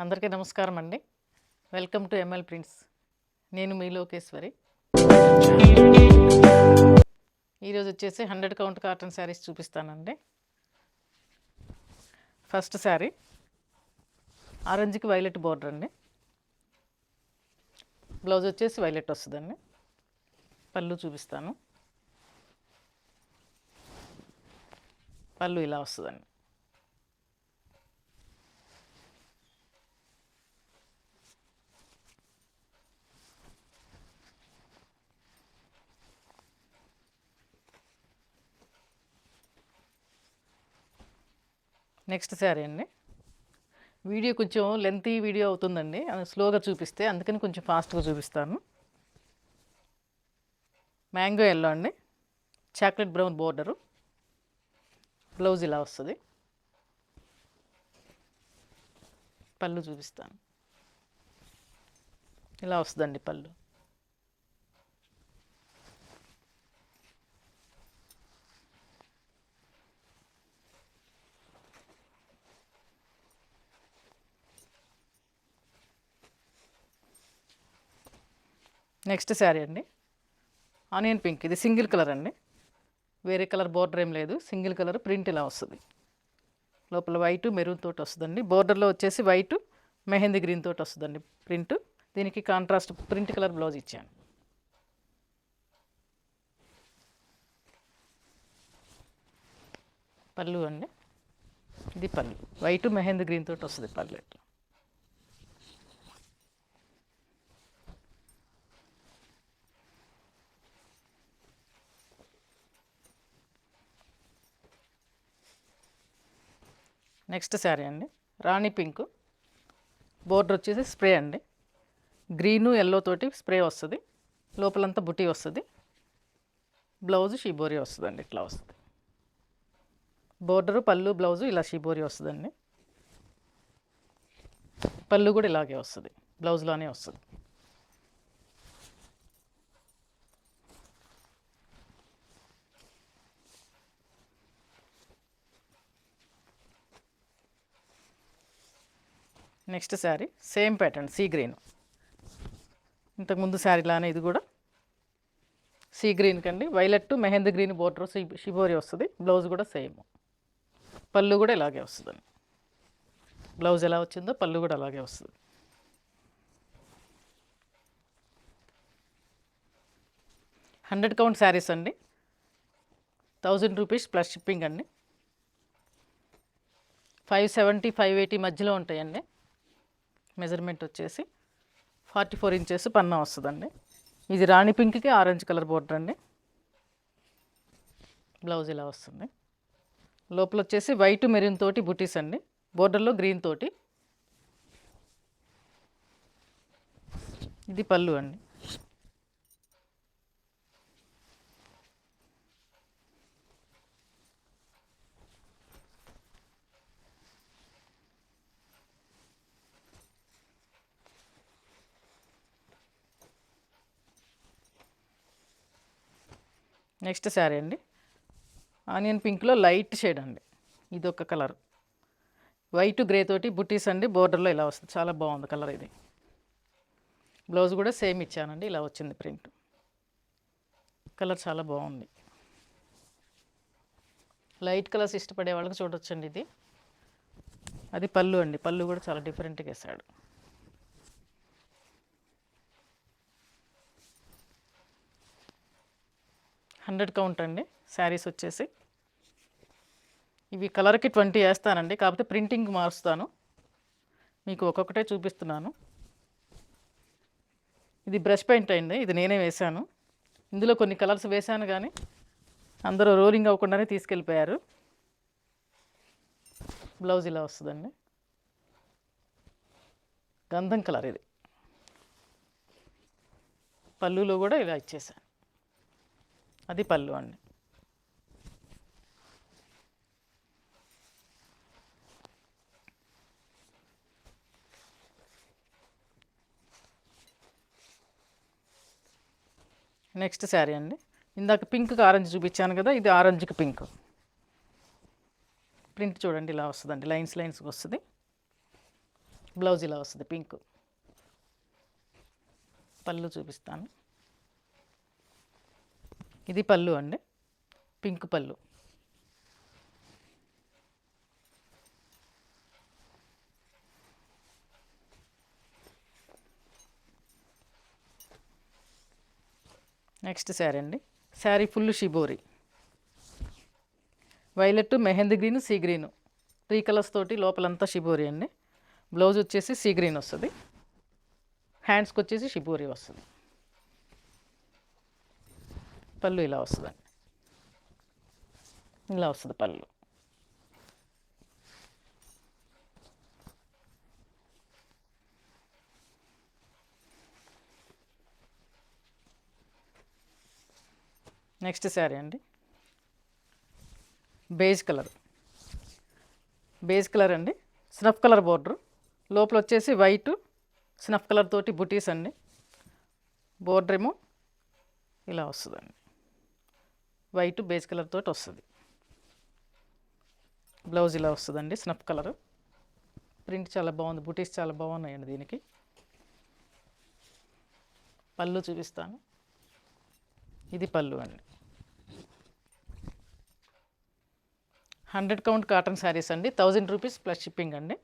అందరికీ నమస్కారం అండి. Welcome to ML prints. నేను మీ లోకేశ్వరి. ఈరోజు వచ్చేసి 100 కౌంట్ కాటన్ శారీస్ చూపిస్తానండి. ఫస్ట్ శారీ ఆరెంజ్కి వైలెట్ బోర్డర్ అండి. బ్లౌజ్ వచ్చేసి వైలెట్ వస్తుందండి. పళ్ళు చూపిస్తాను. పళ్ళు ఇలా వస్తుందండి. నెక్స్ట్ శారీ అండి. వీడియో కొంచెం లెంతీ వీడియో అవుతుందండి, స్లోగా చూపిస్తే, అందుకని కొంచెం ఫాస్ట్గా చూపిస్తాను. మ్యాంగో ఎల్లో అండి, చాక్లెట్ బ్రౌన్ బోర్డరు, బ్లౌజ్ ఇలా వస్తుంది. పళ్ళు చూపిస్తాను. ఇలా వస్తుందండి పళ్ళు. నెక్స్ట్ శారీ అండి, ఆనియన్ పింక్. ఇది సింగిల్ కలర్ అండి, వేరే కలర్ బోర్డర్ ఏం లేదు, సింగిల్ కలర్ ప్రింట్ ఇలా వస్తుంది. లోపల వైట్ మెరూన్ తోటి వస్తుందండి. బోర్డర్లో వచ్చేసి వైట్ మెహందీ గ్రీన్ తోటి వస్తుందండి ప్రింట్. దీనికి కాంట్రాస్ట్ ప్రింట్ కలర్ బ్లౌజ్ ఇచ్చాను. పళ్ళు అండి, ఇది పళ్ళు. వైట్ మెహందీ గ్రీన్ తోటి వస్తుంది పళ్ళు. నెక్స్ట్ శారీ అండి, రాణి పింక్. బోర్డర్ వచ్చేసి స్ప్రే అండి, గ్రీను ఎల్లో తోటి స్ప్రే వస్తుంది. లోపలంతా బుటీ వస్తుంది. బ్లౌజు షీబోరి వస్తుందండి, ఇట్లా వస్తుంది. బోర్డరు పళ్ళు బ్లౌజు ఇలా షీబోరి వస్తుందండి. పళ్ళు కూడా ఇలాగే వస్తుంది, బ్లౌజ్లోనే వస్తుంది. Next sari same pattern, sea green. ఇంతకుముందు శారీలానే ఇది కూడా సీ గ్రీన్ కండి, violet mehndi green border shibori వస్తుంది. బ్లౌజ్ కూడా సేమ్, పళ్ళు కూడా ఇలాగే వస్తుందండి. బ్లౌజ్ ఎలా వచ్చిందో పళ్ళు కూడా అలాగే వస్తుంది. హండ్రెడ్ కౌంట్ శారీస్ అండి, 1000 రూపీస్ ప్లస్ షిప్పింగ్ అండి. 570 580 మధ్యలో ఉంటాయండి. మెజర్మెంట్ వచ్చేసి 44 ఇంచెస్ పన్నా వస్తుందండి. ఇది రాణి పింక్కి ఆరెంజ్ కలర్ బోర్డర్ అండి. బ్లౌజ్ ఇలా వస్తుంది. లోపల వచ్చేసి వైట్ మెరూన్ తోటి బుటీస్ అండి, బోర్డర్లో గ్రీన్ తోటి. ఇది పళ్ళు అండి. నెక్స్ట్ శారీ అండి, ఆనియన్ పింక్లో లైట్ షేడ్ అండి. ఇది ఒక కలర్, వైట్ గ్రే తోటి బుటీస్ అండి. బోర్డర్లో ఇలా వస్తుంది, చాలా బాగుంది కలర్ ఇది. బ్లౌజ్ కూడా సేమ్ ఇచ్చానండి, ఇలా వచ్చింది ప్రింట్. కలర్ చాలా బాగుంది. లైట్ కలర్స్ ఇష్టపడే వాళ్ళకి చూడొచ్చండి ఇది. అది పళ్ళు అండి, పళ్ళు కూడా చాలా డిఫరెంట్గా వేసాడు. హండ్రెడ్ కౌంట్ అండి శారీస్ వచ్చేసి. ఇవి కలర్కి 20 వేస్తానండి, కాకపోతే ప్రింటింగ్ మారుస్తాను. మీకు ఒక్కొక్కటే చూపిస్తున్నాను. ఇది బ్రష్ పెయింట్ అయింది, ఇది నేనే వేశాను. ఇందులో కొన్ని కలర్స్ వేశాను కానీ అందరూ రోలింగ్ అవ్వకుండానే తీసుకెళ్ళిపోయారు. బ్లౌజ్ ఇలా వస్తుందండి, గంధం కలర్ ఇది. పళ్ళులో కూడా ఇలా ఇచ్చేసాను, అది పళ్ళు అండి. నెక్స్ట్ శారీ అండి, ఇందాక పింక్కి ఆరెంజ్ చూపించాను కదా, ఇది ఆరెంజ్కి పింక్. ప్రింట్ చూడండి ఇలా వస్తుందండి, లైన్స్ లైన్స్గా వస్తుంది. బ్లౌజ్ ఇలా వస్తుంది పింక్. పళ్ళు చూపిస్తాను. ఇది పళ్ళు అండి, పింక్ పళ్ళు. నెక్స్ట్ శారీ అండి. Sari full shibori, violet, mehndi green, sea green, 3 colours తోటి లోపలంతా షిబోరి అండి. బ్లౌజ్ వచ్చేసి సీ గ్రీన్ వస్తుంది, హ్యాండ్స్కి వచ్చేసి షిబోరి వస్తుంది. పళ్ళు ఇలా వస్తుందండి, ఇలా వస్తుంది పళ్ళు. నెక్స్ట్ శారీ అండి, బేజ్ కలర్. బేజ్ కలర్ అండి, స్నఫ్ కలర్ బోర్డర్, లోపల వచ్చేసి వైట్ స్నఫ్ కలర్ తోటి బుటీస్ అండి. బోర్డర్ ఏమో ఇలా వస్తుందండి, వైట్ బేజ్ కలర్ తోటి వస్తుంది. బ్లౌజ్ ఇలా వస్తుందండి, స్నఫ్ కలర్. ప్రింట్ చాలా బాగుంది, బుటీస్ చాలా బాగున్నాయండి దీనికి. పళ్ళు చూపిస్తాను. ఇది పళ్ళు అండి. 100 కౌంట్ కాటన్ శారీస్ అండి, 1000 రూపీస్ ప్లస్ షిప్పింగ్ అండి.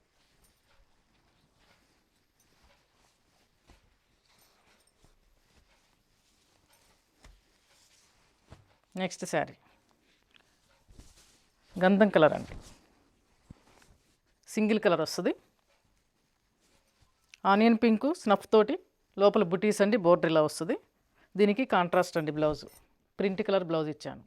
నెక్స్ట్ శారీ గంధం కలర్ అండి, సింగిల్ కలర్ వస్తుంది. ఆనియన్ పింక్ స్నఫ్ తోటి లోపల బుటీస్ అండి, బోర్డర్ ఇలా వస్తుంది. దీనికి కాంట్రాస్ట్ అండి బ్లౌజ్, ప్రింట్ కలర్ బ్లౌజ్ ఇచ్చాను.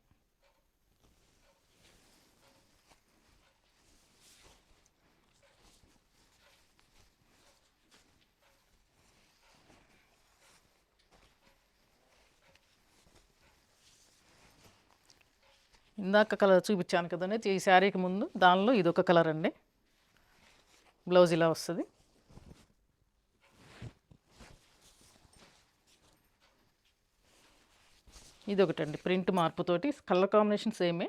ఇందాక కలర్ చూపించాను కదండి ఈ శారీకి ముందు, దానిలో ఇదొక కలర్ అండి. బ్లౌజ్ ఇలా వస్తుంది. ఇది ఒకటండి, ప్రింట్ మార్పుతోటి కలర్ కాంబినేషన్ సేమే.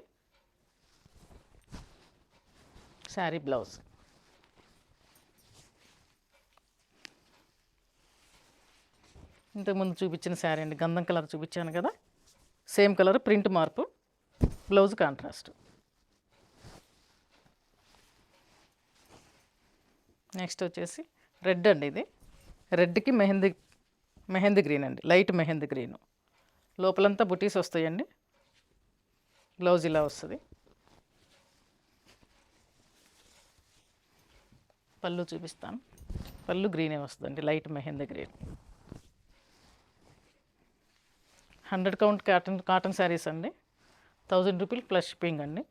శారీ బ్లౌజ్. ఇంతకుముందు చూపించిన శారీ అండి, గంధం కలర్ చూపించాను కదా, సేమ్ కలర్, ప్రింట్ మార్పు, బ్లౌజ్ కాంట్రాస్ట్. నెక్స్ట్ వచ్చేసి రెడ్ అండి, ఇది రెడ్కి మెహందీ గ్రీన్ అండి, లైట్ మెహందీ గ్రీన్. లోపలంతా బుటీస్ వస్తాయండి. బ్లౌజ్ ఇలా వస్తుంది. పళ్ళు చూపిస్తాను. పళ్ళు గ్రీనే వస్తుందండి, light mehndi green. 100 count cotton saris అండి, 1000 రూపీలు ప్లస్ షిప్పింగ్ అండి.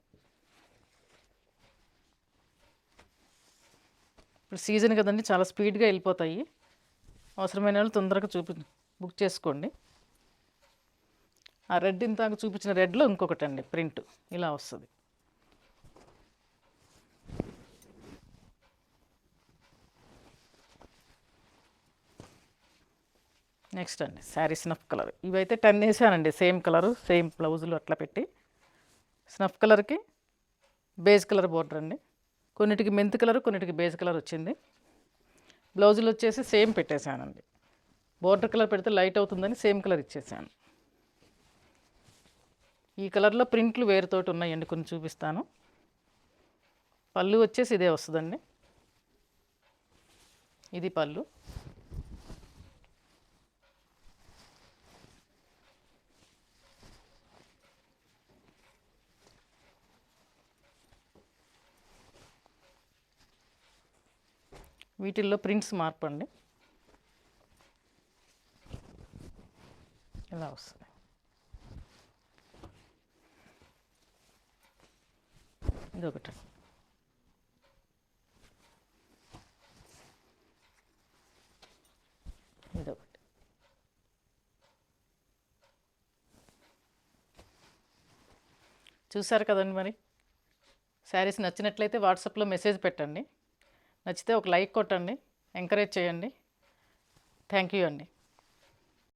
ఇప్పుడు సీజన్ కదండి, చాలా స్పీడ్గా వెళ్ళిపోతాయి. అవసరమైన వాళ్ళు తొందరగా బుక్ చేసుకోండి. ఆ రెడ్ ఇంతాక చూపించిన రెడ్లో ఇంకొకటి అండి, ప్రింట్ ఇలా వస్తుంది. నెక్స్ట్ అండి శారీ స్నఫ్ కలర్. ఇవైతే 10 వేసానండి, సేమ్ కలరు సేమ్ బ్లౌజులు అట్లా పెట్టి. స్నఫ్ కలర్కి బేజ్ కలర్ బోర్డర్ అండి, కొన్నిటికి మెంత్ కలర్, కొన్నిటికి బేజ్ కలర్ వచ్చింది. బ్లౌజులు వచ్చేసి సేమ్ పెట్టేశానండి. బోర్డర్ కలర్ పెడితే లైట్ అవుతుందని సేమ్ కలర్ ఇచ్చేసాను. ఈ కలర్లో ప్రింట్లు వేరుతోటి ఉన్నాయండి, కొన్ని చూపిస్తాను. పళ్ళు వచ్చేసి ఇదే వస్తుందండి, ఇది పళ్ళు. వీటిల్లో ప్రింట్స్ మార్పు అండి, ఇలా వస్తుంది. ఇదొకటి. ఇదొకటి. చూసారు కదండి మరి. శారీస్ నచ్చినట్లయితే వాట్సాప్లో మెసేజ్ పెట్టండి. నచ్చితే ఒక లైక్ కొట్టండి, ఎంకరేజ్ చేయండి. థ్యాంక్ యూ అండి.